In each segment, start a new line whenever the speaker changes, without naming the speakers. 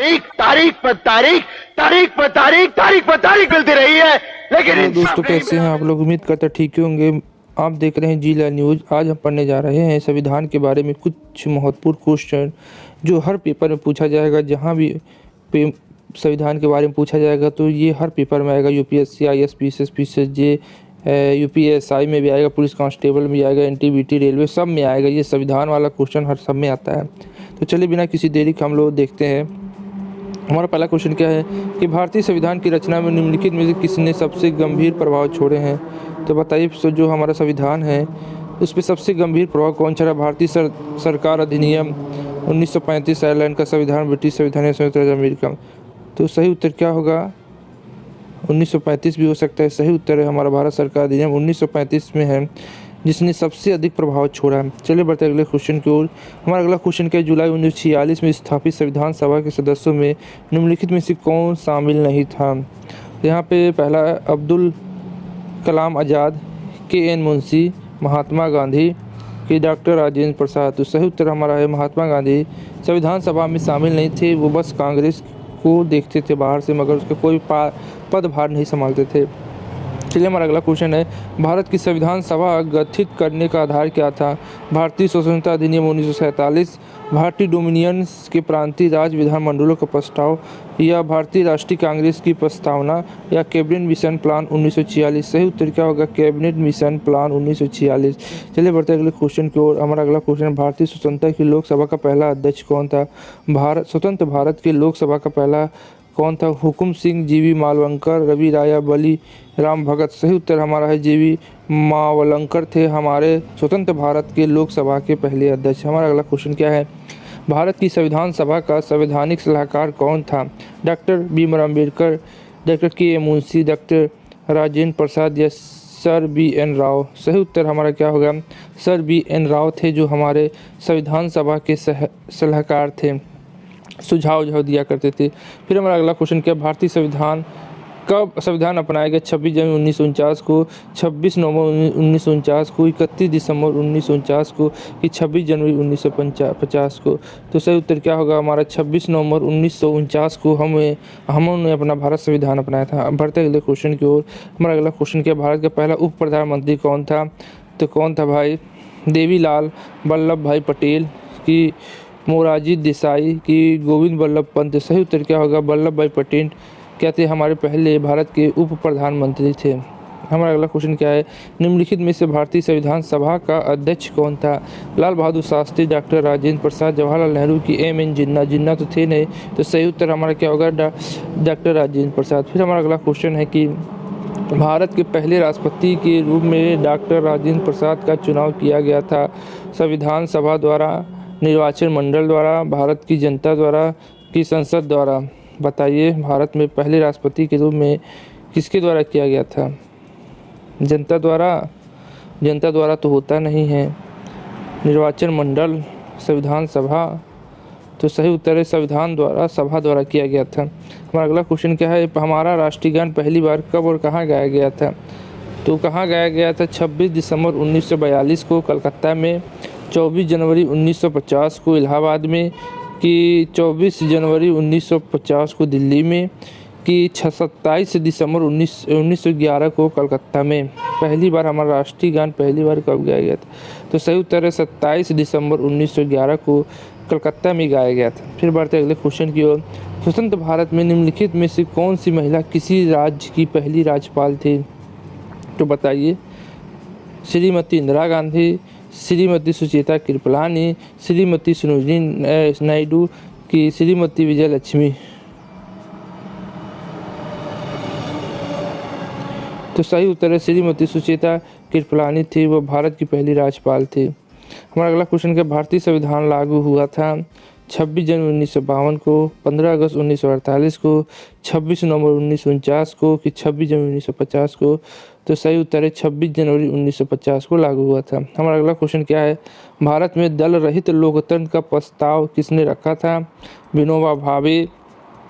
तारीख तारीख पर तारीख तारीख पर तारीख तारीख पर तारीख मिलती रही है, लेकिन
हेलो दोस्तों, कैसे हैं आप लोग। उम्मीद करते ठीक ही होंगे। आप देख रहे हैं जिला न्यूज़। आज हम पढ़ने जा रहे हैं संविधान के बारे में कुछ महत्वपूर्ण क्वेश्चन जो हर पेपर में पूछा जाएगा। जहां भी संविधान के बारे में पूछा जाएगा तो ये हर पेपर में आएगा। UPSC, IAS, PCS, PCSJ, UPSI में भी आएगा, पुलिस कांस्टेबल में भी आएगा, एनटीबीटी, रेलवे सब में आएगा। ये संविधान वाला क्वेश्चन हर सब में आता है। तो चलिए बिना किसी देरी के हम लोग देखते हैं। हमारा पहला क्वेश्चन क्या है कि भारतीय संविधान की रचना में निम्नलिखित में से किसने सबसे गंभीर प्रभाव छोड़े हैं। तो बताइए, जो हमारा संविधान है उस पर सबसे गंभीर प्रभाव कौन छोड़ा। भारतीय सरकार अधिनियम 1935, आयरलैंड का संविधान, ब्रिटिश संविधान या संयुक्त राज्य अमेरिका। तो सही उत्तर क्या होगा? 1935 भी हो सकता है। सही उत्तर है हमारा भारत सरकार अधिनियम 1935 में है, जिसने सबसे अधिक प्रभाव छोड़ा है। चलिए बढ़ते अगले क्वेश्चन की ओर। हमारा अगला क्वेश्चन क्या है? जुलाई 1946 में स्थापित संविधान सभा के सदस्यों में निम्नलिखित में से कौन शामिल नहीं था। यहाँ पे पहला अब्दुल कलाम आज़ाद, के.एन. मुंशी, महात्मा गांधी कि डॉक्टर राजेंद्र प्रसाद। तो सही उत्तर हमारा है महात्मा गांधी संविधान सभा में शामिल नहीं थे। वो बस कांग्रेस को देखते थे बाहर से, मगर उसके कोई पदभार नहीं संभालते थे। चलिए हमारा अगला क्वेश्चन है, भारत की संविधान सभा गठित करने का आधार क्या था। भारतीय स्वतंत्रता अधिनियम 1947, भारतीय डोमिनियंस के प्रांतीय राज्य विधानमंडलों का प्रस्ताव, या भारतीय राष्ट्रीय कांग्रेस की प्रस्तावना, या कैबिनेट मिशन प्लान 1946। सही उत्तर क्या होगा? Cabinet mission plan 1946। चलिए बढ़ते अगले क्वेश्चन की ओर। हमारा अगला क्वेश्चन है, भारतीय स्वतंत्रता की लोकसभा का पहला अध्यक्ष कौन था। स्वतंत्र भारत की लोकसभा का पहला कौन था? हुकुम सिंह, जीवी मालवंकर, रवि राय, बली राम भगत। सही उत्तर हमारा है जीवी मावलंकर थे हमारे स्वतंत्र भारत के लोकसभा के पहले अध्यक्ष। हमारा अगला क्वेश्चन क्या है? भारत की संविधान सभा का संवैधानिक सलाहकार कौन था। Doctor Bhimrao Ambedkar, doctor K M. Munshi, doctor Rajendra Prasad, या सर बी.एन. राव। सही उत्तर हमारा क्या होगा? Sir BN. राव थे जो हमारे संविधान सभा के सलाहकार थे, सुझाव दिया करते थे। फिर हमारा अगला क्वेश्चन क्या? भारतीय संविधान कब संविधान अपनाया गया। 26 जनवरी 1949 को, 26 नवंबर 1949 को, 31 दिसंबर 1949 को, कि 26 जनवरी 1950 को। तो सही उत्तर क्या होगा हमारा? 26 नवंबर 1949 को हमने अपना भारत संविधान अपनाया था। बढ़ते अगले क्वेश्चन की ओर। हमारा अगला क्वेश्चन क्या? भारत का पहला उप प्रधानमंत्री कौन था। तो कौन था भाई? देवीलाल वल्लभ भाई पटेल, की मोरारजी देसाई, की गोविंद वल्लभ पंत। सही उत्तर क्या होगा? वल्लभ भाई पटेल क्या थे? हमारे पहले भारत के उप प्रधानमंत्री थे। हमारा अगला क्वेश्चन क्या है? निम्नलिखित में से भारतीय संविधान सभा का अध्यक्ष कौन था। लाल बहादुर शास्त्री, डॉक्टर राजेंद्र प्रसाद, जवाहरलाल नेहरू, की एम.एन. जिन्ना तो थे नहीं। तो सही उत्तर हमारा क्या होगा? डॉक्टर राजेंद्र प्रसाद। फिर हमारा अगला क्वेश्चन है कि भारत के पहले राष्ट्रपति के रूप में डॉक्टर राजेंद्र प्रसाद का चुनाव किया गया था। संविधान सभा द्वारा, निर्वाचन मंडल द्वारा, भारत की जनता द्वारा, की संसद द्वारा। बताइए, भारत में पहले राष्ट्रपति के रूप में किसके द्वारा किया गया था? जनता द्वारा? जनता द्वारा तो होता नहीं है। निर्वाचन मंडल, संविधान सभा। तो सही उत्तर है संविधान द्वारा, सभा द्वारा किया गया था। हमारा अगला क्वेश्चन क्या है? हमारा राष्ट्रीय गान पहली बार कब और कहाँ गाया गया था। तो कहाँ गाया गया था? 26 दिसंबर 1942 को कलकत्ता में, 24 जनवरी 1950 को इलाहाबाद में, कि 24 जनवरी 1950 को दिल्ली में, कि 27 दिसंबर 1911 को कलकत्ता में। पहली बार हमारा राष्ट्रीय गान पहली बार कब गाया गया था? तो सही उत्तर है 27 दिसंबर 1911 को कलकत्ता में गाया गया था। फिर बढ़ते अगले क्वेश्चन की ओर। स्वतंत्र भारत में निम्नलिखित में से कौन सी महिला किसी राज्य की पहली राज्यपाल थी। तो बताइए, श्रीमती इंदिरा गांधी, श्रीमती सुचेता कृपलानी, श्रीमती सरोजिनी नायडू, की श्रीमती विजयलक्ष्मी। तो सही उत्तर है श्रीमती सुचेता कृपलानी थी, वो भारत की पहली राज्यपाल थी। हमारा अगला क्वेश्चन क्या? भारतीय संविधान लागू हुआ था 26 जनवरी 1952 को, 15 अगस्त 1948 को, 26 नवंबर 1949 को, कि 26 जनवरी 1950 को। तो सही उत्तर है 26 जनवरी 1950 को लागू हुआ था। हमारा अगला क्वेश्चन क्या है? भारत में दल रहित लोकतंत्र का प्रस्ताव किसने रखा था। विनोबा भावे।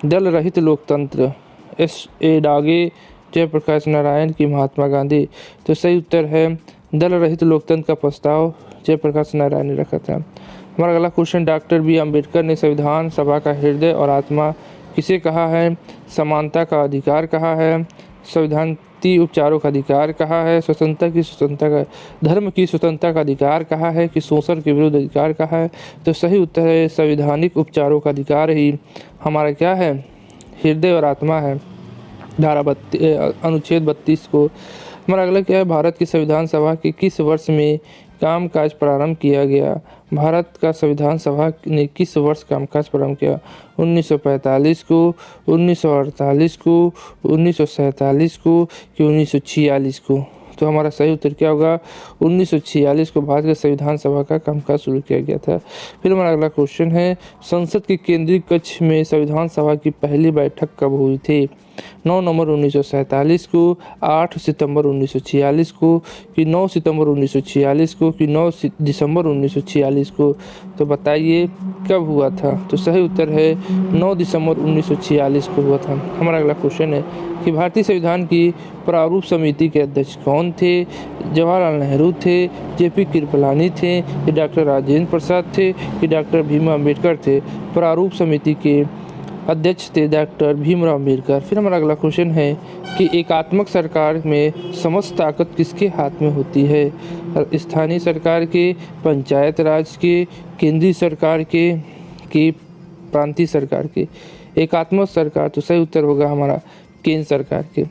दल रहित लोकतंत्र, S.A. डागे, जयप्रकाश नारायण, की महात्मा गांधी। तो सही उत्तर है दल रहित लोकतंत्र का प्रस्ताव जयप्रकाश नारायण ने रखा था। हमारा अगला क्वेश्चन, डॉक्टर बी अम्बेडकर ने संविधान सभा का हृदय और आत्मा किसे कहा है? समानता का अधिकार कहा है, संविधानीय उपचारों का अधिकार कहा है, स्वतंत्रता का, धर्म की स्वतंत्रता का अधिकार कहा है कि शोषण के विरुद्ध अधिकार कहा है? तो सही उत्तर है संवैधानिक उपचारों का अधिकार ही हमारा क्या है? हृदय और आत्मा है। अनुच्छेद 32 को। हमारा अगला क्या है, भारत की संविधान सभा के किस वर्ष में कामकाज प्रारंभ किया गया? भारत का संविधान सभा ने किस वर्ष कामकाज प्रारंभ किया? 1945 को, 1948 को, 1947 को कि 1946 को? तो हमारा सही उत्तर क्या होगा? 1946 को भारत के संविधान सभा का कामकाज शुरू किया गया था। फिर हमारा अगला क्वेश्चन है, संसद के केंद्रीय कक्ष में संविधान सभा की पहली बैठक कब हुई थी? 9 नवंबर 1947 को, 8 सितंबर 1946 को कि 9 सितंबर 1946 को कि 9 दिसंबर 1946 को? तो बताइए कब हुआ था? तो सही उत्तर है 9 दिसंबर 1946 को हुआ था। हमारा अगला क्वेश्चन है कि भारतीय संविधान की प्रारूप समिति के अध्यक्ष कौन थे? जवाहरलाल नेहरू थे, जेपी कृपलानी थे, कि डॉक्टर राजेंद्र प्रसाद थे, कि डॉक्टर भीमराव अम्बेडकर थे? प्रारूप समिति के अध्यक्ष थे डॉक्टर भीमराव अम्बेडकर। फिर हमारा अगला क्वेश्चन है कि एकात्मक सरकार में समस्त ताकत किसके हाथ में होती है? स्थानीय सरकार के, पंचायत राज के, केंद्रीय सरकार के कि प्रांतीय सरकार के? एकात्मक सरकार, तो सही उत्तर होगा हमारा केंद्र सरकार के।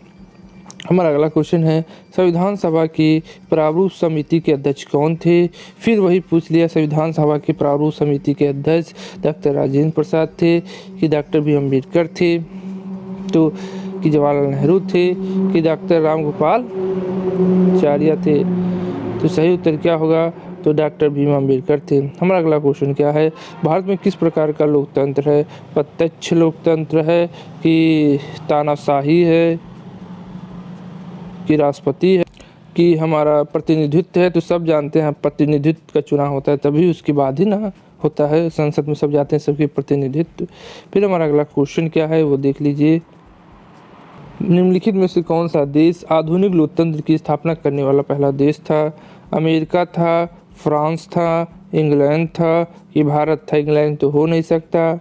हमारा अगला क्वेश्चन है, संविधान सभा की प्रारूप समिति के अध्यक्ष कौन थे? फिर वही पूछ लिया, संविधान सभा की प्रारूप समिति के अध्यक्ष डॉक्टर राजेंद्र प्रसाद थे, कि डॉक्टर बी अम्बेडकर थे, तो कि जवाहरलाल नेहरू थे, कि डॉक्टर रामगोपालाचार्य थे? तो सही उत्तर क्या होगा? तो डॉक्टर भीमराव अम्बेडकर थे। हमारा अगला क्वेश्चन क्या है, भारत में किस प्रकार का लोकतंत्र है? प्रत्यक्ष लोकतंत्र है कि तानाशाही है कि राष्ट्रपति है कि हमारा प्रतिनिधित्व है? तो सब जानते हैं प्रतिनिधित्व का चुनाव होता है तभी उसके बाद ही ना होता है, संसद में सब जाते हैं सबके प्रतिनिधित्व। फिर हमारा अगला क्वेश्चन क्या है वो देख लीजिए, निम्नलिखित में से कौन सा देश आधुनिक लोकतंत्र की स्थापना करने वाला पहला देश था? अमेरिका था, फ्रांस था, इंग्लैंड था कि भारत था? इंग्लैंड तो हो नहीं सकता,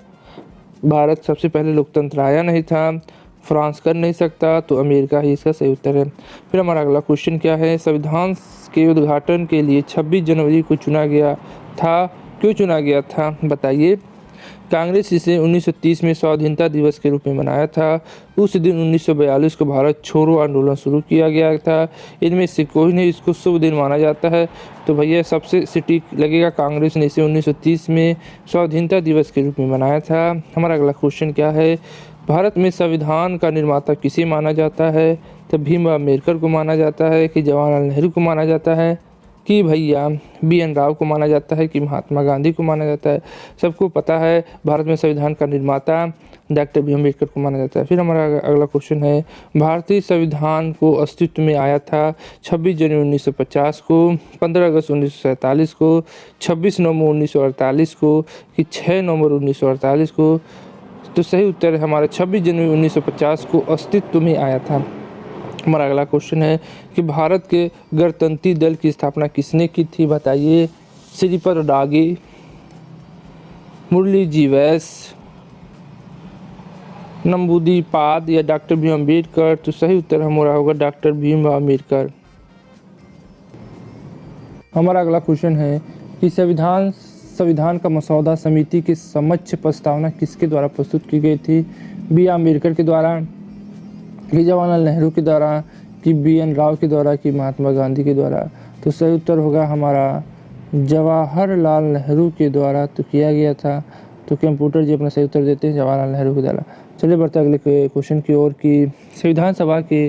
भारत सबसे पहले लोकतंत्र आया नहीं था, फ्रांस कर नहीं सकता, तो अमेरिका ही इसका सही उत्तर है। फिर हमारा अगला क्वेश्चन क्या है, संविधान के उद्घाटन के लिए 26 जनवरी को चुना गया था, क्यों चुना गया था बताइए? कांग्रेस इसे 1930 में स्वाधीनता दिवस के रूप में मनाया था। उस दिन 1942 को भारत छोड़ो आंदोलन शुरू किया गया था। इनमें से कोई नहीं इसको शुभ दिन माना जाता है, तो भैया सबसे सटीक लगेगा कांग्रेस ने इसे 1930 में स्वाधीनता दिवस के रूप में मनाया था। हमारा अगला क्वेश्चन क्या है, भारत में संविधान का निर्माता किसे माना जाता है? तो भीमराव अम्बेडकर को माना जाता है, कि जवाहरलाल नेहरू को माना जाता है, कि भैया BN राव को माना जाता है, कि महात्मा गांधी को माना जाता है? सबको पता है भारत में संविधान का निर्माता डॉक्टर बी अम्बेडकर को माना जाता है। फिर हमारा अगला क्वेश्चन है, भारतीय संविधान को अस्तित्व में आया था 26 जनवरी 1950 को, 15 अगस्त 1947 को, 26 नवंबर 1948 को कि 6 नवंबर 1948 को? तो सही उत्तर है हमारा 26 जनवरी 1950 को अस्तित्व में आया था। हमारा अगला क्वेश्चन है कि भारत के गणतंत्री दल की स्थापना किसने की थी बताइए? श्रीपद डागे, मुरली जी वैस, नंबूदी पाद या डॉक्टर भीमराव अम्बेडकर? तो सही उत्तर हमारा होगा डॉक्टर भीमराव अम्बेडकर। हमारा अगला क्वेश्चन है कि संविधान का मसौदा समिति के समक्ष प्रस्तावना किसके द्वारा प्रस्तुत की गई थी? बी अम्बेडकर के द्वारा, कि जवाहरलाल नेहरू के द्वारा, कि BN राव के द्वारा, कि महात्मा गांधी के द्वारा? तो सही उत्तर होगा हमारा जवाहरलाल नेहरू के द्वारा तो किया गया था। तो कंप्यूटर जी अपना सही उत्तर देते हैं जवाहरलाल नेहरू के द्वारा। चलिए बढ़ते अगले क्वेश्चन की ओर कि संविधान सभा के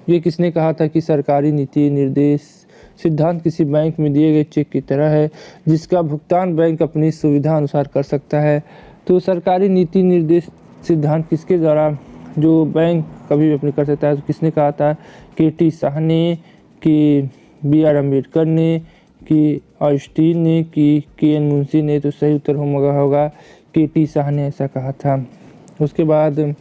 ये किसने कहा था कि सरकारी नीति निर्देश सिद्धांत किसी बैंक में दिए गए चेक की तरह है जिसका भुगतान बैंक अपनी सुविधा अनुसार कर सकता है? तो सरकारी नीति निर्देश सिद्धांत किसके द्वारा जो बैंक कभी भी अपनी कर सकता है? तो किसने कहा था? KT शाह ने, कि BR अम्बेडकर ने, कि ऑस्टीन ने, कि KN मुंशी ने? तो सही उत्तर होगा KT शाह ने ऐसा कहा था। उसके बाद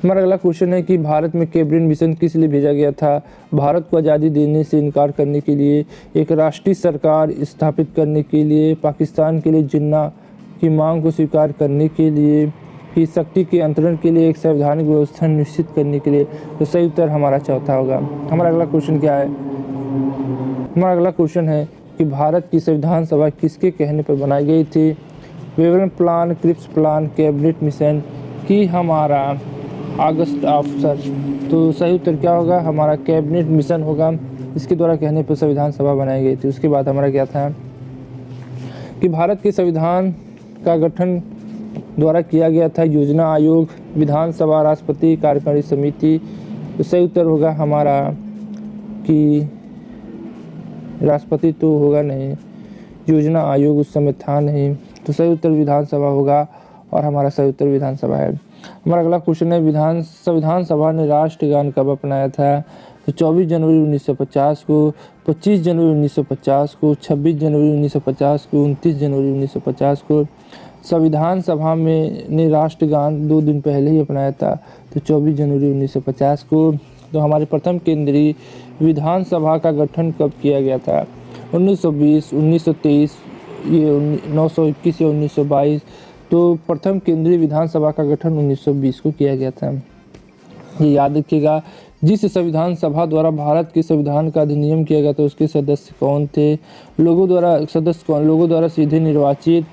हमारा अगला क्वेश्चन है कि भारत में कैबिनेट मिशन किस लिए भेजा गया था? भारत को आज़ादी देने से इनकार करने के लिए, एक राष्ट्रीय सरकार स्थापित करने के लिए, पाकिस्तान के लिए जिन्ना की मांग को स्वीकार करने के लिए, की शक्ति के अंतरण के लिए, एक संवैधानिक व्यवस्था निश्चित करने के लिए। तो सही उत्तर हमारा चौथा होगा। हमारा अगला क्वेश्चन क्या है? हमारा अगला क्वेश्चन है कि भारत की संविधान सभा किसके कहने पर बनाई गई थी? विवरण plan, Cripps plan, cabinet mission की हमारा अगस्त अफसर। तो सही उत्तर क्या होगा? हमारा कैबिनेट मिशन होगा, इसके द्वारा कहने पर संविधान सभा बनाई गई थी। उसके बाद हमारा क्या था कि भारत के संविधान का गठन द्वारा किया गया था योजना आयोग, विधानसभा, राष्ट्रपति, कार्यकारी समिति। तो सही उत्तर होगा हमारा कि राष्ट्रपति तो होगा नहीं, योजना आयोग उस समय था नहीं। तो सही उत्तर विधानसभा होगा और हमारा सही उत्तर विधानसभा है। हमारा अगला क्वेश्चन है संविधान सभा ने राष्ट्रगान कब अपनाया था? तो 24 जनवरी 1950 को, 25 जनवरी 1950 को, 26 जनवरी 1950 को, 29 जनवरी 1950 को। संविधान सभा में ने राष्ट्रगान 2 दिन पहले ही अपनाया था, तो 24 जनवरी 1950 को। तो हमारे प्रथम केंद्रीय विधानसभा का गठन कब किया गया था? 1920, 1923, ये 921 या 1922। तो प्रथम केंद्रीय विधानसभा का गठन 1920 को किया गया था। ये याद रखिएगा। जिस संविधान सभा द्वारा भारत के संविधान का अधिनियम किया गया था उसके सदस्य कौन थे? लोगों द्वारा सीधे निर्वाचित,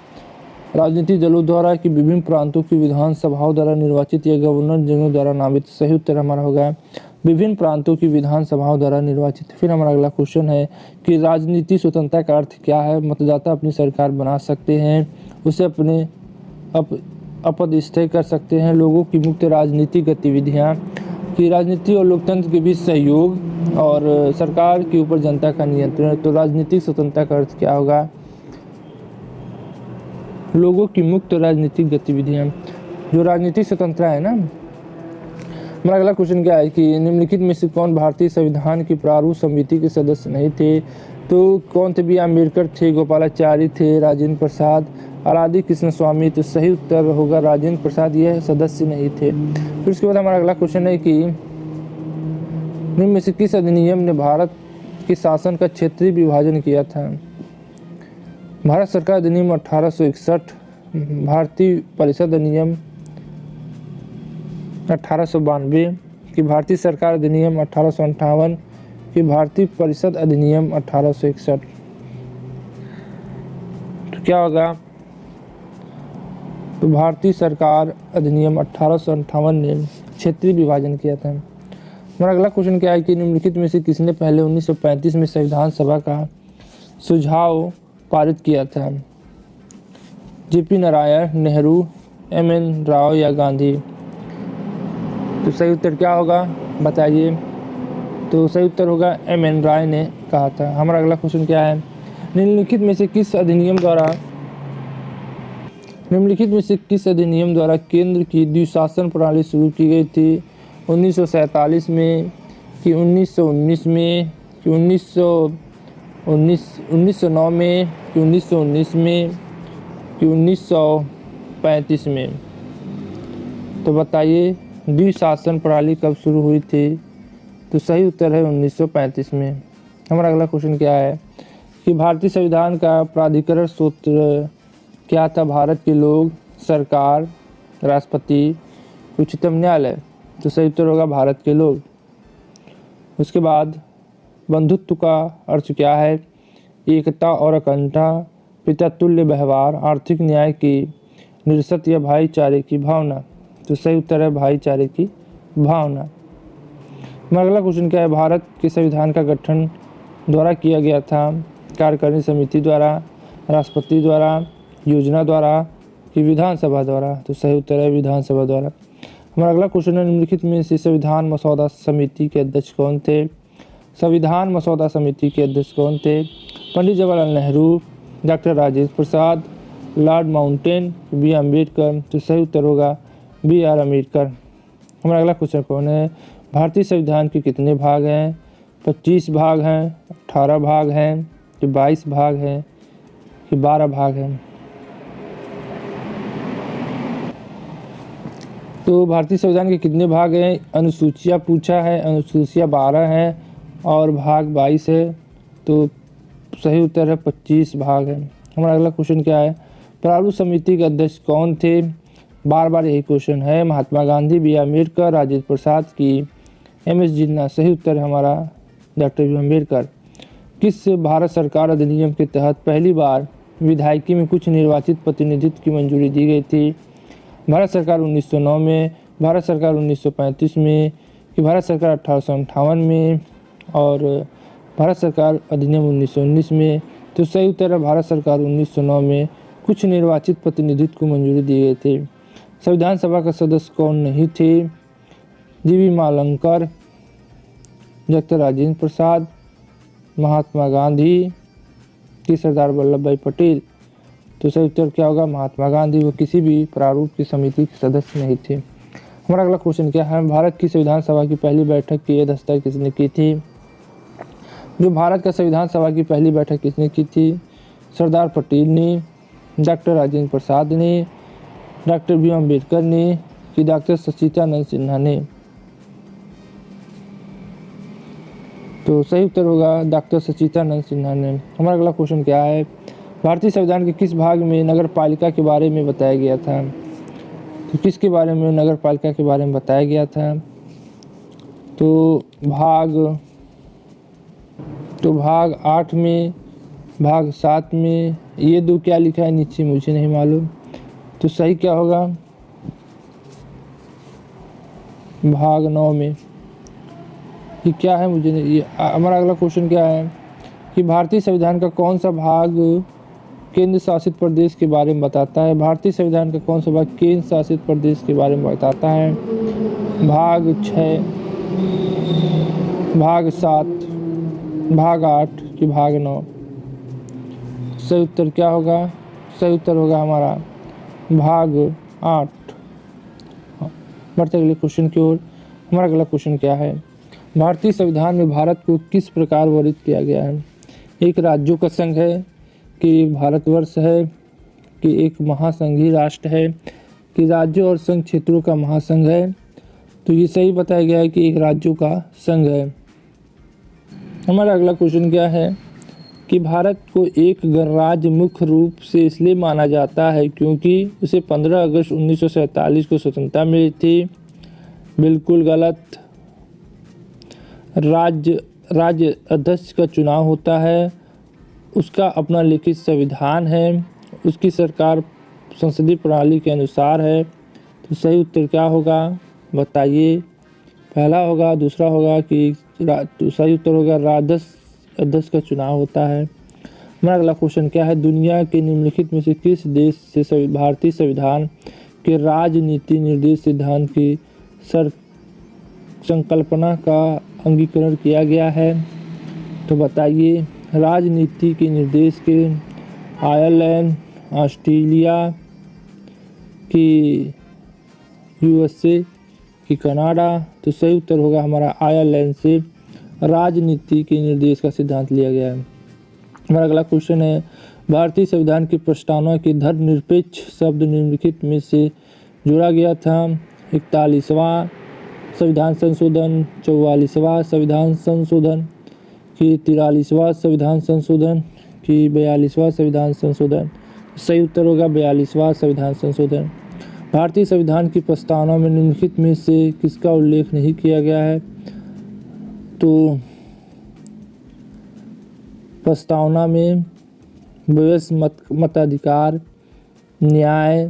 राजनीतिक दलों द्वारा कि विभिन्न प्रांतों की विधानसभाओं द्वारा निर्वाचित या गवर्नर जनरल द्वारा नामित। सही उत्तर हमारा होगा विभिन्न प्रांतों की विधानसभाओं द्वारा निर्वाचित। फिर हमारा अगला क्वेश्चन है कि राजनीतिक स्वतंत्रता का अर्थ क्या है? मतदाता अपनी सरकार बना सकते हैं, उसे अपने अपदस्थय कर सकते हैं। लोगों की मुक्त राजनीतिक गतिविधियाँ, कि राजनीति और लोकतंत्र के बीच सहयोग, और सरकार के ऊपर जनता का नियंत्रण। तो राजनीतिक स्वतंत्रता का अर्थ क्या होगा? लोगों की मुक्त राजनीतिक गतिविधियाँ, जो राजनीतिक स्वतंत्रता है ना। हमारा अगला क्वेश्चन क्या है कि निम्नलिखित में से कौन भारतीय संविधान की प्रारूप समिति के सदस्य नहीं थे? तो कौन थे? बी अम्बेडकर थे, गोपालाचारी थे, राजेंद्र प्रसाद, राधा कृष्ण स्वामी। तो सही उत्तर होगा राजेंद्र प्रसाद, यह सदस्य नहीं थे। फिर उसके बाद हमारा अगला क्वेश्चन है कि निम्न में से किस अधिनियम ने भारत के शासन का क्षेत्रीय विभाजन किया था? भारत सरकार अधिनियम 1861, भारतीय परिषद अधिनियम 1892, कि भारतीय सरकार अधिनियम 1858, कि भारतीय परिषद अधिनियम 1861। तो क्या होगा? तो भारतीय सरकार अधिनियम 1858 ने क्षेत्रीय विभाजन किया था। हमारा अगला क्वेश्चन क्या है कि निम्नलिखित में से किसने पहले 1935 में संविधान सभा का सुझाव पारित किया था? जेपी नारायण, नेहरू, एमएन राव या गांधी? तो सही उत्तर क्या होगा बताइए? तो सही उत्तर होगा एमएन राय ने कहा था। हमारा अगला क्वेश्चन क्या है? निम्नलिखित में से किस अधिनियम द्वारा केंद्र की द्विशासन प्रणाली शुरू की गई थी? 1947 में, कि 1919 में, कि 1909 में, कि 1919 में, कि 1935 में? तो बताइए द्विशासन प्रणाली कब शुरू हुई थी? तो सही उत्तर है 1935 में। हमारा अगला क्वेश्चन क्या है कि भारतीय संविधान का प्राधिकरण सूत्र क्या था? भारत के लोग, सरकार, राष्ट्रपति, उच्चतम न्यायालय। तो सही उत्तर होगा भारत के लोग। उसके बाद बंधुत्व का अर्थ क्या है? एकता और अखंडता, पितृतुल्य व्यवहार, आर्थिक न्याय की निरसत या भाईचारे की भावना। तो सही उत्तर है भाईचारे की भावना। हमारा अगला क्वेश्चन क्या है? भारत के संविधान का गठन द्वारा किया गया था? कार्यकारिणी समिति द्वारा, राष्ट्रपति द्वारा, योजना द्वारा, कि विधानसभा द्वारा? तो सही उत्तर है विधानसभा द्वारा। हमारा अगला क्वेश्चन है निम्नलिखित में से संविधान मसौदा समिति के अध्यक्ष कौन थे? संविधान मसौदा समिति के अध्यक्ष कौन थे? पंडित जवाहरलाल नेहरू, डॉक्टर राजेंद्र प्रसाद, लॉर्ड माउंटेन, बी अम्बेडकर? तो सही उत्तर होगा बी आर अम्बेडकर। हमारा अगला क्वेश्चन कौन है? भारतीय संविधान के कितने भाग हैं? 25 भाग हैं, 18 भाग हैं, कि 22 भाग हैं, कि 12 भाग हैं? तो भारतीय संविधान के कितने भाग हैं? अनुसूचियाँ पूछा है, अनुसूचियाँ 12 हैं और भाग 22 है। तो सही उत्तर है 25 भाग है। हमारा अगला क्वेश्चन क्या है? प्रारूप समिति के अध्यक्ष कौन थे? बार बार यही क्वेश्चन है। महात्मा गांधी, बी आर अम्बेडकर, राजेंद्र प्रसाद की एम एस जिन्ना। सही उत्तर है हमारा डॉक्टर बी आर अम्बेडकर। किस भारत सरकार अधिनियम के तहत पहली बार विधायिकी में कुछ निर्वाचित प्रतिनिधित्व की मंजूरी दी गई थी? भारत सरकार 1909 में, भारत सरकार 1935 में, कि भारत सरकार 1858 में और भारत सरकार अधिनियम 1919 में? तो सही उत्तर है भारत सरकार 1909 में कुछ निर्वाचित प्रतिनिधित्व को मंजूरी दी गई थी। संविधान सभा का सदस्य कौन नहीं थे? जीवी मालंकर, डॉक्टर राजेंद्र प्रसाद, महात्मा गांधी कि सरदार वल्लभ भाई पटेल? तो सही उत्तर क्या होगा? महात्मा गांधी। वो किसी भी प्रारूप की समिति के सदस्य नहीं थे। हमारा अगला क्वेश्चन क्या है? भारत की संविधान सभा की पहली बैठक की अध्यक्षता किसने की थी? जो भारत का संविधान सभा की पहली बैठक किसने की थी? सरदार पटेल ने, डॉक्टर राजेंद्र प्रसाद ने, डॉक्टर बी आर अम्बेडकर ने, कि डॉक्टर सच्चिदानंद सिन्हा ने? तो सही उत्तर होगा डॉक्टर सच्चिदानंद सिन्हा ने। हमारा अगला क्वेश्चन क्या है? भारतीय संविधान के किस भाग में नगर पालिका के बारे में बताया गया था? तो किसके बारे में नगर पालिका के बारे में बताया गया था? तो भाग 8 में, भाग 7 में। ये दो क्या लिखा है नीचे मुझे नहीं मालूम। तो सही क्या होगा? भाग 9 में। ये क्या है मुझे नहीं। ये हमारा अगला क्वेश्चन क्या है कि भारतीय संविधान का कौन सा भाग केंद्र शासित प्रदेश के बारे में बताता है? भारतीय संविधान का कौन सा भाग केंद्र शासित प्रदेश के बारे में बताता है? भाग 6, भाग 7, भाग 8 कि भाग 9? सही उत्तर क्या होगा? सही उत्तर होगा हमारा भाग 8। बढ़ते अगले क्वेश्चन की ओर। हमारा अगला क्वेश्चन क्या है? भारतीय संविधान में भारत को किस प्रकार वर्णित किया गया है? एक राज्यों का संघ है, कि एक भारतवर्ष है, कि एक महासंघीय राष्ट्र है, कि राज्यों और संघ क्षेत्रों का महासंघ है? तो ये सही बताया गया है कि एक राज्यों का संघ है। हमारा अगला क्वेश्चन क्या है कि भारत को एक गणराज्य मुख्य रूप से इसलिए माना जाता है क्योंकि उसे 15 अगस्त 1947 को स्वतंत्रता मिली थी? बिल्कुल गलत। राज्य अध्यक्ष का चुनाव होता है, उसका अपना लिखित संविधान है, उसकी सरकार संसदीय प्रणाली के अनुसार है। तो सही उत्तर क्या होगा बताइए? पहला होगा, दूसरा होगा कि तो सही उत्तर होगा राज्य अध्यक्ष का चुनाव होता है। हमारा अगला क्वेश्चन क्या है? दुनिया के निम्नलिखित में से किस देश से भारतीय संविधान के राजनीति निर्देश सिद्धांत की संकल्पना का अंगीकरण किया गया है? तो बताइए। राजनीति के निर्देश के आयरलैंड, ऑस्ट्रेलिया, की यूएसए, की कनाडा? तो सही उत्तर होगा हमारा आयरलैंड से राजनीति के निर्देश का सिद्धांत लिया गया है। हमारा अगला क्वेश्चन है भारतीय संविधान की प्रस्तावना के धर्मनिरपेक्ष शब्द निम्नलिखित में से जोड़ा गया था? 41वां संविधान संशोधन, 44वां संविधान संशोधन, कि 43वां संविधान संशोधन, कि 42वां संविधान संशोधन? सही उत्तर होगा 42वां संविधान संशोधन। भारतीय संविधान की प्रस्तावना में निम्नलिखित में से किसका उल्लेख नहीं किया गया है? तो प्रस्तावना में वयस्क मताधिकार, न्याय,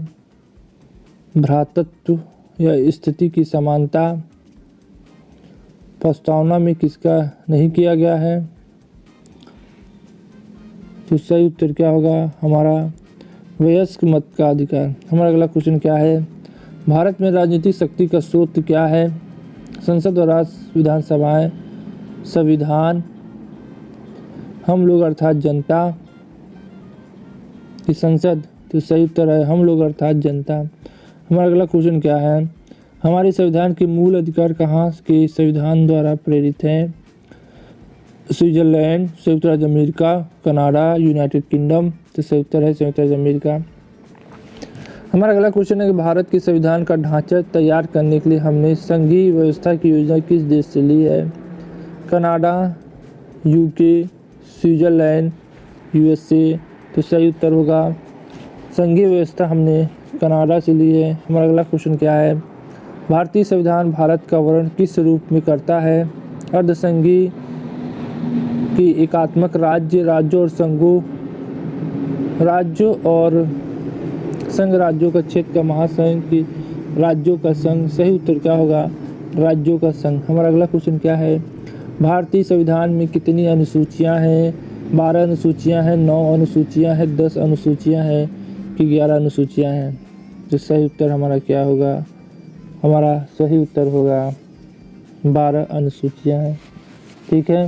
भ्रातृत्व या स्थिति की समानता प्रस्तावना में किसका नहीं किया गया है? तो सही उत्तर क्या होगा हमारा? वयस्क मत का अधिकार। हमारा अगला क्वेश्चन क्या है? भारत में राजनीतिक शक्ति का स्रोत क्या है? संसद और राज्य विधानसभाएं, संविधान, हम लोग अर्थात जनता, कि संसद? तो सही उत्तर है हम लोग अर्थात जनता। हमारा अगला क्वेश्चन क्या है? हमारे संविधान के मूल अधिकार कहाँ के संविधान द्वारा प्रेरित हैं? स्विट्जरलैंड, संयुक्त राज्य अमेरिका, कनाडा, यूनाइटेड किंगडम? तो सही उत्तर है संयुक्त राज्य अमेरिका। हमारा अगला क्वेश्चन है कि भारत के संविधान का ढांचा तैयार करने के लिए हमने संघीय व्यवस्था की योजना किस देश से ली है? Canada, UK, Switzerland, USA. तो सही उत्तर होगा संघीय व्यवस्था हमने कनाडा से ली है। हमारा अगला क्वेश्चन क्या है? भारतीय संविधान भारत का वर्णन किस रूप में करता है? अर्धसंघीय की एकात्मक राज्य, राज्यों और संघ राज्यों का क्षेत्र का महासंघ की राज्यों का संघ। सही उत्तर क्या होगा? राज्यों का संघ। हमारा अगला क्वेश्चन क्या है? भारतीय संविधान में कितनी अनुसूचियां हैं? 12 अनुसूचियां हैं, 9 अनुसूचियां हैं, 10 अनुसूचियां हैं कि 11 अनुसूचियां हैं? तो सही उत्तर हमारा क्या होगा? हमारा सही उत्तर होगा 12 अनुसूचियां हैं। ठीक है।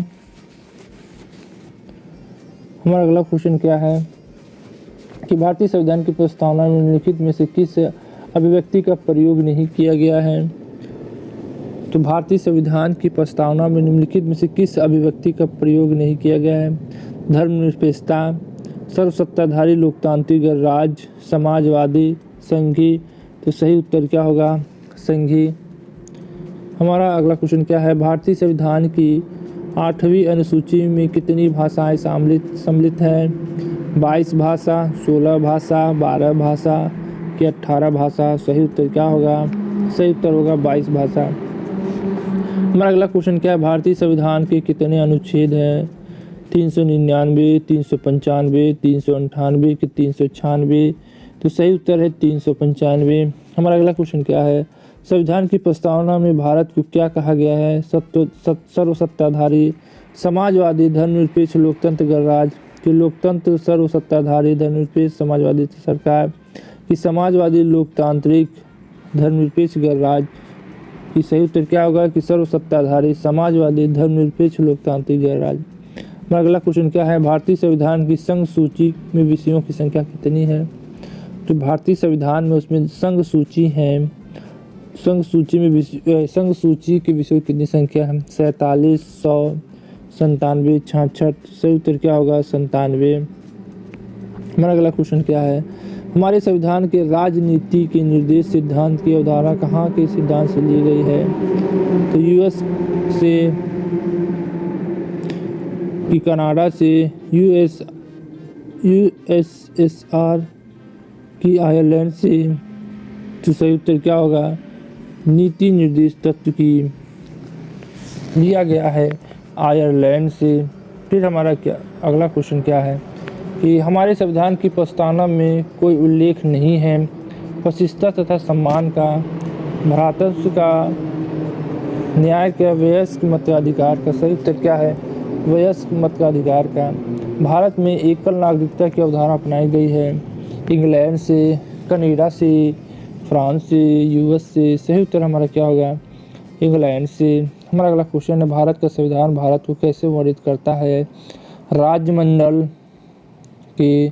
हमारा अगला क्वेश्चन क्या है कि भारतीय संविधान की प्रस्तावना में निम्नलिखित में से किस अभिव्यक्ति का प्रयोग नहीं किया गया है? तो भारतीय संविधान की प्रस्तावना में निम्नलिखित में से किस अभिव्यक्ति का प्रयोग नहीं किया गया है? धर्मनिरपेक्षता, सर्वसत्ताधारी लोकतांत्रिक राज्य, समाजवादी, संघी। तो सही उत्तर क्या होगा? संघी। हमारा अगला क्वेश्चन क्या है? भारतीय संविधान की 8वीं अनुसूची में कितनी भाषाएं सम्मिलित हैं? 22 भाषा, 16 भाषा, 12 भाषा कि 18 भाषा? सही उत्तर क्या होगा? सही उत्तर होगा 22 भाषा। हमारा अगला क्वेश्चन क्या है? भारतीय संविधान के कितने अनुच्छेद हैं? 399, 395, 398 कि 396? तो सही उत्तर है 395। हमारा अगला क्वेश्चन क्या है? संविधान की प्रस्तावना में भारत को क्या कहा गया है? सर्वसत्ताधारी, समाजवादी, धर्मनिरपेक्ष, लोकतंत्र गणराज्य कि लोकतंत्र, सर्वसत्ताधारी, धर्मनिरपेक्ष, समाजवादी सरकार कि समाजवादी, लोकतांत्रिक, धर्मनिरपेक्ष गणराज्य? कि सही उत्तर क्या होगा? कि सर्वसत्ताधारी, समाजवादी, धर्मनिरपेक्ष, लोकतांत्रिक गणराज्य। हमारा अगला क्वेश्चन क्या है? भारतीय संविधान की संघ सूची में विषयों की संख्या कितनी है? तो भारतीय संविधान में उसमें संघ सूची है। संघ सूची के विषयों की कितनी संख्या है? 47, 100, 97, 66। सही उत्तर क्या होगा? 97। हमारा अगला क्वेश्चन क्या है? हमारे संविधान के राजनीति के निर्देश सिद्धांत की अवधारणा कहाँ के सिद्धांत से ली गई है? तो यूएस से कि कनाडा से, यूएसएसआर की आयरलैंड से? तो सही उत्तर क्या होगा? नीति निर्देश तत्व की लिया गया है आयरलैंड से। फिर हमारा क्या अगला क्वेश्चन क्या है कि हमारे संविधान की प्रस्तावना में कोई उल्लेख नहीं है प्रतिष्ठा तथा सम्मान का, भ्रातृत्व का, न्याय का, वयस्क मताधिकार का? सही उत्तर क्या है? वयस्क मताधिकार का। भारत में एकल नागरिकता की अवधारणा अपनाई गई है इंग्लैंड से, कनाडा से, फ्रांस से, यूएस से? सही उत्तर हमारा क्या होगा? इंग्लैंड से। हमारा अगला क्वेश्चन है भारत का संविधान भारत को कैसे वर्णित करता है? राज्यमंडल के,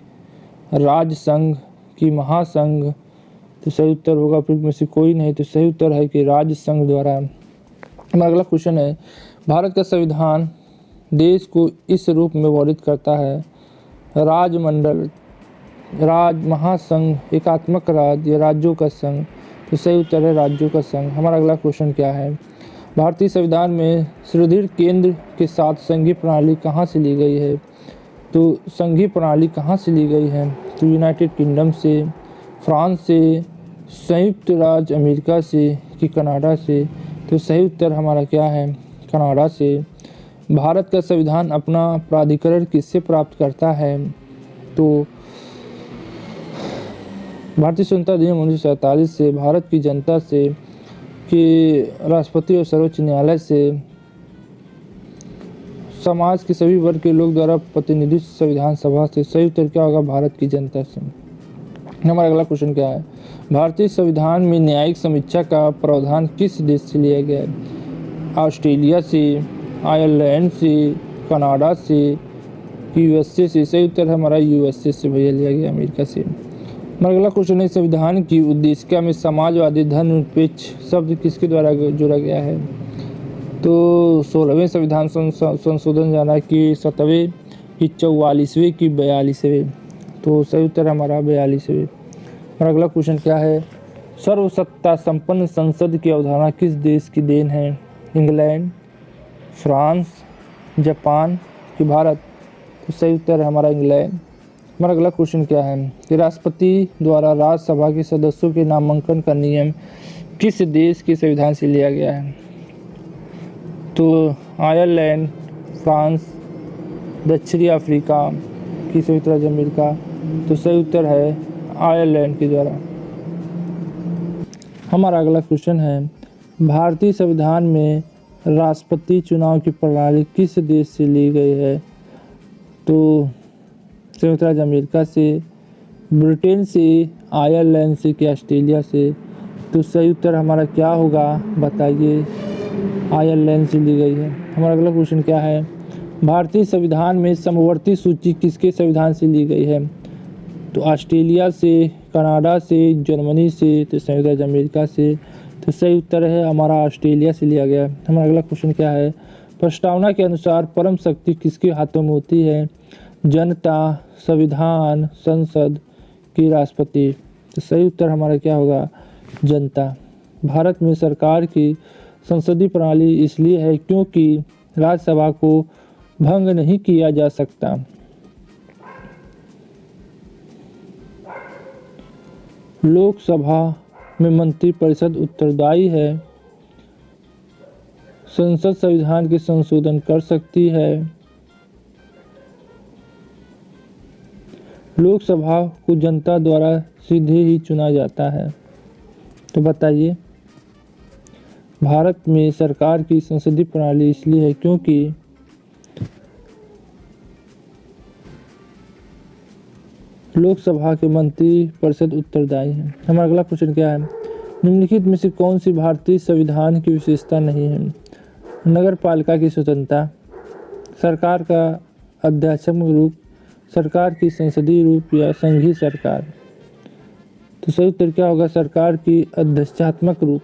राज्य संघ की, महासंघ? तो सही उत्तर होगा फिर में से कोई नहीं। तो सही उत्तर है कि राज्य संघ द्वारा। हमारा अगला क्वेश्चन है भारत का संविधान देश को इस रूप में वर्णित करता है? राजमंडल, राज्य, महासंघ, एकात्मक राज्य, राज्यों का संघ? तो सही उत्तर है राज्यों का संघ। हमारा अगला क्वेश्चन क्या है? भारतीय संविधान में सुदृढ़ केंद्र के साथ संघीय प्रणाली कहाँ से ली गई है? तो संघीय प्रणाली कहाँ से ली गई है? तो यूनाइटेड किंगडम से, फ्रांस से, संयुक्त राज्य अमेरिका से कि कनाडा से? तो सही उत्तर हमारा क्या है? कनाडा से। भारत का संविधान अपना प्राधिकरण किससे प्राप्त करता है? तो भारतीय स्वतंत्रता अधिनियम 1947 से, भारत की जनता से कि राष्ट्रपति और सर्वोच्च न्यायालय से, समाज के सभी वर्ग के लोग द्वारा प्रतिनिधित्व संविधान सभा से? सही उत्तर क्या होगा? भारत की जनता से। हमारा अगला क्वेश्चन क्या है? भारतीय संविधान में न्यायिक समीक्षा का प्रावधान किस देश से लिया गया है? ऑस्ट्रेलिया से, आयरलैंड से, कनाडा से कि यूएसए से? सही उत्तर हमारा यूएसए से भैया लिया गया, अमेरिका से। हमारा अगला क्वेश्चन है संविधान की उद्देशिका में समाजवादी, धर्मनिरपेक्ष शब्द किसके द्वारा जोड़ा गया है? तो 16वें संविधान संशोधन जाना कि 7वें कि 44वें कि 42वें? तो सही उत्तर हमारा 42वें। और अगला क्वेश्चन क्या है, सर्वसत्ता संपन्न संसद की अवधारणा किस देश की देन है? इंग्लैंड, फ्रांस, जापान कि भारत? तो सही उत्तर है हमारा इंग्लैंड। हमारा अगला क्वेश्चन क्या है कि राष्ट्रपति द्वारा राज्यसभा के सदस्यों के नामांकन का नियम किस देश के संविधान से लिया गया है? तो आयरलैंड, फ्रांस, दक्षिणी अफ्रीका कि संयुक्त राज्य अमेरिका? तो सही उत्तर है आयरलैंड के द्वारा। हमारा अगला क्वेश्चन है, भारतीय संविधान में राष्ट्रपति चुनाव की प्रणाली किस देश से ली गई है? तो संयुक्त राज्य अमेरिका से, ब्रिटेन से, आयरलैंड से कि ऑस्ट्रेलिया से? तो सही उत्तर हमारा क्या होगा बताइए, आयरलैंड से ली गई है। हमारा अगला क्वेश्चन क्या है, भारतीय संविधान में समवर्ती सूची किसके संविधान से ली गई है? तो ऑस्ट्रेलिया से, कनाडा से, जर्मनी से, तो संयुक्त राज्य अमेरिका से? तो सही उत्तर है हमारा ऑस्ट्रेलिया से लिया गया। हमारा अगला क्वेश्चन क्या है, प्रस्तावना के अनुसार परम शक्ति किसके हाथों में होती है? जनता, संविधान, संसद की राष्ट्रपति? तो सही उत्तर हमारा क्या होगा, जनता। भारत में सरकार की संसदीय प्रणाली इसलिए है क्योंकि राज्यसभा को भंग नहीं किया जा सकता। लोकसभा में मंत्रिपरिषद उत्तरदायी है, संसद संविधान के संशोधन कर सकती है, लोकसभा को जनता द्वारा सीधे ही चुना जाता है। तो बताइए, भारत में सरकार की संसदीय प्रणाली इसलिए है क्योंकि लोकसभा के मंत्री परिषद उत्तरदायी है। हमारा अगला क्वेश्चन क्या है, निम्नलिखित में से कौन सी भारतीय संविधान की विशेषता नहीं है? नगर पालिका की स्वतंत्रता, सरकार का अध्यात्मक रूप, सरकार की संसदीय रूप या संघीय सरकार? तो सही उत्तर क्या होगा, सरकार की अध्यक्षात्मक रूप।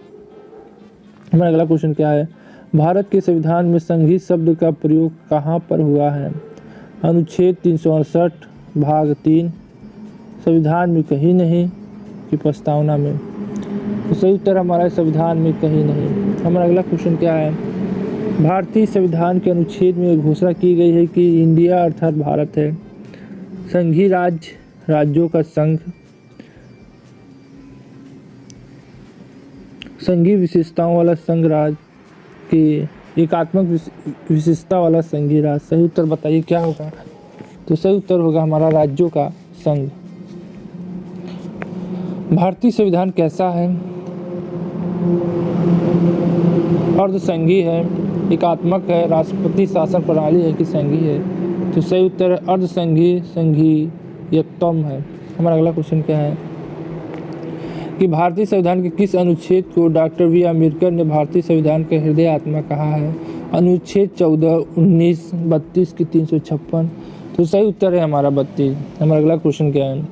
हमारा अगला क्वेश्चन क्या है, भारत के संविधान में संघीय शब्द का प्रयोग कहाँ पर हुआ है? अनुच्छेद 368 भाग 3, संविधान में कहीं नहीं कि प्रस्तावना में? तो सही उत्तर हमारा संविधान में कहीं नहीं। हमारा अगला क्वेश्चन क्या है, भारतीय संविधान के अनुच्छेद में घोषणा की गई है कि इंडिया अर्थात भारत है संघीय राज्य, राज्यों का संघ, संघीय विशेषताओं वाला संघ राज्य की एकात्मक विशेषता वाला संघीय राज्य? सही उत्तर बताइए क्या होगा? तो सही उत्तर होगा हमारा राज्यों का संघ। भारतीय संविधान कैसा है? अर्ध संघीय है, एकात्मक है, राष्ट्रपति शासन प्रणाली है कि संघीय है? तो सही उत्तर अर्ध संघीय, संघीयतम है। हमारा अगला क्वेश्चन क्या है कि भारतीय संविधान के किस अनुच्छेद को डॉक्टर बी अम्बेडकर ने भारतीय संविधान का हृदय आत्मा कहा है? अनुच्छेद 14, 19, 32 की 356? तो सही उत्तर है हमारा 32। हमारा अगला क्वेश्चन क्या है,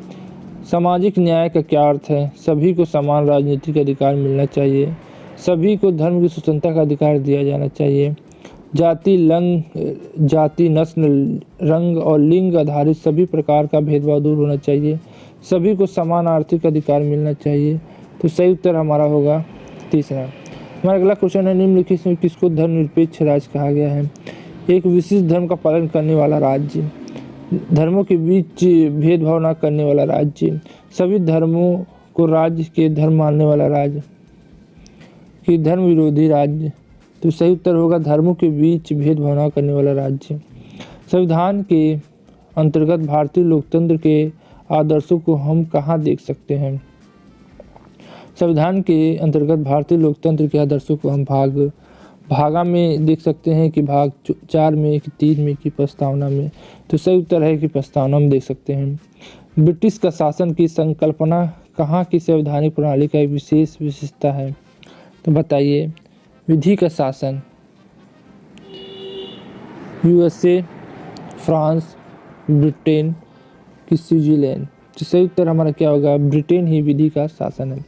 सामाजिक न्याय का क्या अर्थ है? सभी को समान राजनीतिक अधिकार मिलना चाहिए, सभी को धर्म की स्वतंत्रता का अधिकार दिया जाना चाहिए, जाति, नस्ल, रंग और लिंग आधारित सभी प्रकार का भेदभाव दूर होना चाहिए, सभी को समान आर्थिक अधिकार मिलना चाहिए। तो सही उत्तर हमारा होगा तीसरा। हमारा अगला क्वेश्चन है, निम्नलिखित में किसको धर्मनिरपेक्ष राज्य कहा गया है? एक विशिष्ट धर्म का पालन करने वाला राज्य, धर्मों के बीच भेदभाव न करने वाला राज्य, सभी धर्मों को राज्य के धर्म मानने वाला राज्य कि धर्म विरोधी राज्य? तो सही उत्तर होगा धर्मों के बीच भेदभाव न करने वाला राज्य। संविधान के अंतर्गत भारतीय लोकतंत्र के आदर्शों को हम कहाँ देख सकते हैं? संविधान के अंतर्गत भारतीय लोकतंत्र के आदर्शों को हम भागा में देख सकते हैं कि भाग 4 में कि 3 में कि प्रस्तावना में? तो सही उत्तर है कि प्रस्तावना में देख सकते हैं। ब्रिटिश का शासन की संकल्पना कहाँ की संवैधानिक प्रणाली का एक विशेष विशेषता है? तो बताइए, विधि का शासन, यूएसए, फ्रांस, ब्रिटेन कि स्विट्जरलैंड? तो सही उत्तर हमारा क्या होगा, ब्रिटेन ही विधि का शासन है।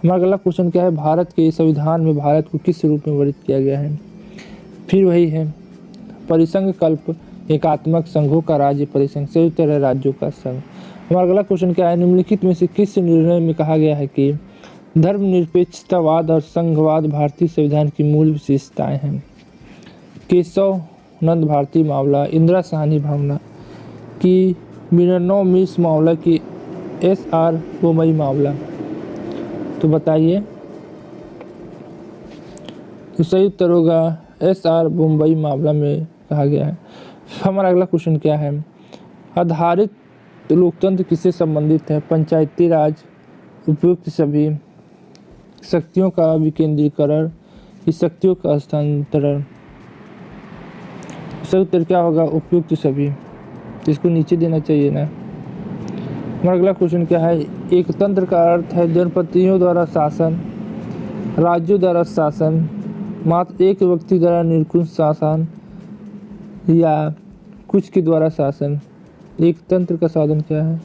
हमारा अगला क्वेश्चन क्या है, भारत के संविधान में भारत को किस रूप में वर्णित किया गया है? फिर वही है, परिसंघ कल्प, एकात्मक, संघों का राज्य, परिसंघ? सही उत्तर है राज्यों का संघ। हमारा अगला क्वेश्चन क्या है, निम्नलिखित में से किस निर्णय में कहा गया है कि धर्मनिरपेक्षतावाद और संघवाद भारतीय संविधान की मूल विशेषताएं हैं? केशव नंद भारती मामला, इंदिरा साहनी मामला की मिनरनो मिस मामला की SR बोमई मामला? तो बताइए। तो सही उत्तर होगा SR बोमई मामला में कहा गया है। हमारा अगला क्वेश्चन क्या है, आधारित लोकतंत्र किससे संबंधित है? पंचायती राज, उपयुक्त सभी, शक्तियों का विकेंद्रीकरण कि शक्तियों का हस्तांतरण? सही उत्तर क्या होगा? उपयुक्त सभी। इसको नीचे देना चाहिए ना। हमारा अगला क्वेश्चन क्या है, एक तंत्र का अर्थ है जनप्रतिनिधियों द्वारा शासन, राज्यों द्वारा शासन, मात्र एक व्यक्ति द्वारा निरंकुश शासन या कुछ के द्वारा शासन? एक तंत्र का साधन क्या है?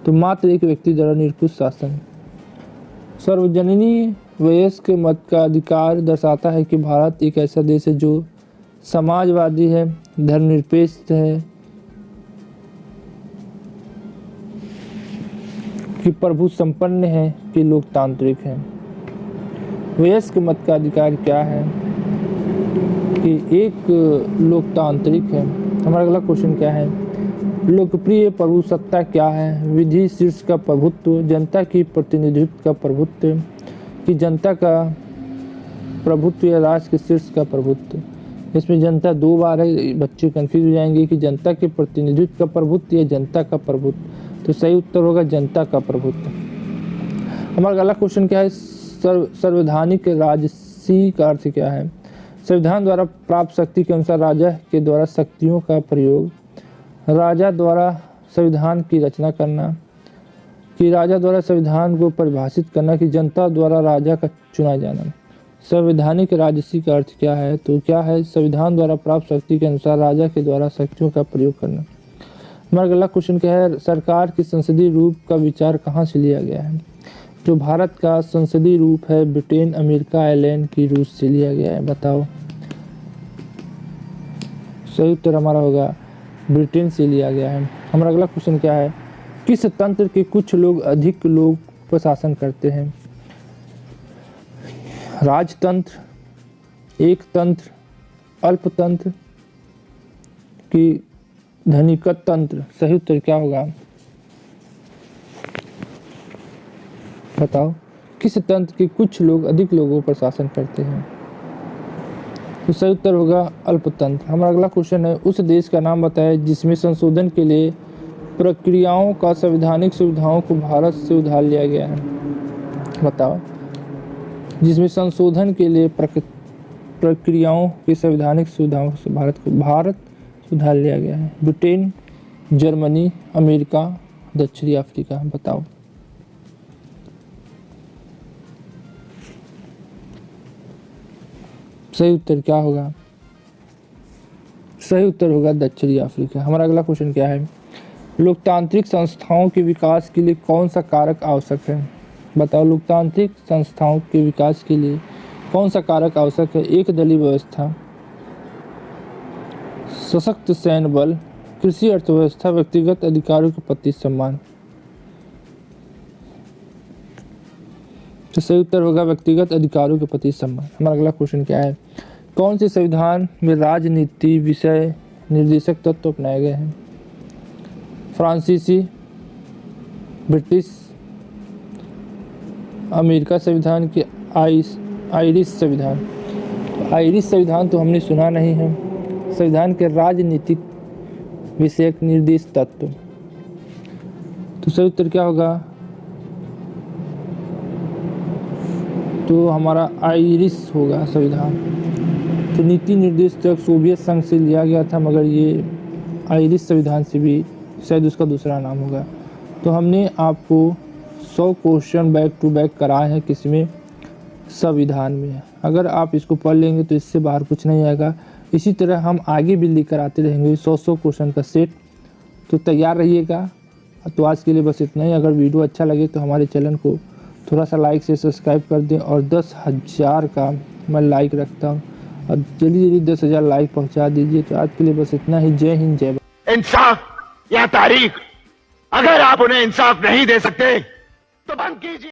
तो मात्र एक व्यक्ति द्वारा निरंकुश शासन। सार्वजनीन वयस्क मत का अधिकार दर्शाता है कि भारत एक ऐसा देश है जो समाजवादी है, धर्मनिरपेक्ष है, कि प्रभु संपन्न है, कि लोकतांत्रिक है। वयस्क मत का अधिकार क्या है? कि एक लोकतांत्रिक है। हमारा अगला क्वेश्चन क्या है, लोकप्रिय प्रभुसत्ता क्या है? विधि शीर्ष का प्रभुत्व, जनता की प्रतिनिधित्व का प्रभुत्व, कि जनता का प्रभुत्व या राष्ट्र के शीर्ष का प्रभुत्व? इसमें जनता दो बार है, बच्चे कंफ्यूज हो जाएंगे कि जनता के प्रतिनिधित्व का प्रभुत्व या जनता का प्रभुत्व। तो सही उत्तर होगा जनता का प्रभुत्व। हमारा अगला क्वेश्चन क्या है, संवैधानिक राजसी का अर्थ क्या है? संविधान द्वारा प्राप्त शक्ति के अनुसार राजा के द्वारा शक्तियों का प्रयोग, राजा द्वारा संविधान की रचना करना, कि राजा द्वारा संविधान को परिभाषित करना, कि जनता द्वारा राजा का चुना जाना? संवैधानिक राजसी का अर्थ क्या है? तो क्या है? संविधान द्वारा प्राप्त शक्ति के अनुसार राजा के द्वारा शक्तियों का प्रयोग करना। हमारा अगला क्वेश्चन क्या है, सरकार के संसदीय रूप का विचार कहाँ से लिया गया है? जो भारत का संसदीय रूप है ब्रिटेन, अमेरिका, आयरलैंड की रूस से लिया गया है। बताओ। सही उत्तर हमारा होगा ब्रिटेन से लिया गया है। हमारा अगला क्वेश्चन क्या है, किस तंत्र के कुछ लोग अधिक लोग प्रशासन करते हैं? राजतंत्र, एक तंत्र, अल्पतंत्र कि धनिकत तंत्र? सही उत्तर क्या होगा? बताओ। किस तंत्र के कुछ लोग अधिक लोगों पर शासन करते हैं? तो सही उत्तर होगा अल्पतंत्र। हमारा अगला क्वेश्चन है, उस देश का नाम बताएं जिसमें संशोधन के लिए प्रक्रियाओं का संवैधानिक सुविधाओं को भारत से उधार लिया गया है। बताओ। जिसमें संशोधन के लिए प्रक्रियाओं की संवैधानिक सुविधाओं से भारत उधार लिया गया है। ब्रिटेन, जर्मनी, अमेरिका, दक्षिणी अफ्रीका? बताओ। सही उत्तर क्या होगा? सही उत्तर होगा दक्षिणी अफ्रीका। हमारा अगला क्वेश्चन क्या है, लोकतांत्रिक संस्थाओं के विकास के लिए कौन सा कारक आवश्यक है? बताओ। लोकतांत्रिक संस्थाओं के विकास के लिए कौन सा कारक आवश्यक है? एक दलीय व्यवस्था, सशक्त सैन्य बल, कृषि अर्थव्यवस्था, व्यक्तिगत अधिकारों के प्रति सम्मान? तो सही उत्तर होगा व्यक्तिगत अधिकारों के प्रति सम्मान। हमारा अगला क्वेश्चन क्या है, कौन से संविधान में राजनीति विषय निर्देशक तत्व अपनाए गए हैं? फ्रांसीसी, ब्रिटिश, अमेरिका संविधान के आयरिश संविधान? आयरिश संविधान तो हमने सुना नहीं है। संविधान के राजनीतिक विषयक निर्देश तत्व? तो सही उत्तर क्या होगा? तो हमारा आयरिश होगा संविधान। तो नीति निर्देश तक सोवियत संघ से लिया गया था, मगर ये आयरिश संविधान से भी शायद उसका दूसरा नाम होगा। तो हमने आपको 100 क्वेश्चन बैक टू बैक कराए हैं, किसमें? संविधान में। अगर आप इसको पढ़ लेंगे तो इससे बाहर कुछ नहीं आएगा। इसी तरह हम आगे भी लेकर आते रहेंगे 100 क्वेश्चन का सेट। तो तैयार रहिएगा। तो आज के लिए बस इतना ही। अगर वीडियो अच्छा लगे तो हमारे चैनल को थोड़ा सा लाइक से सब्सक्राइब कर दें, और 10,000 का मैं लाइक रखता हूँ, और जल्दी 10,000 लाइक पहुँचा दीजिए। तो आज के लिए बस इतना ही। जय हिंद, जय भारत।
इंसाफ या तारीख? अगर आप उन्हें इंसाफ नहीं दे सकते तो बंद कीजिए।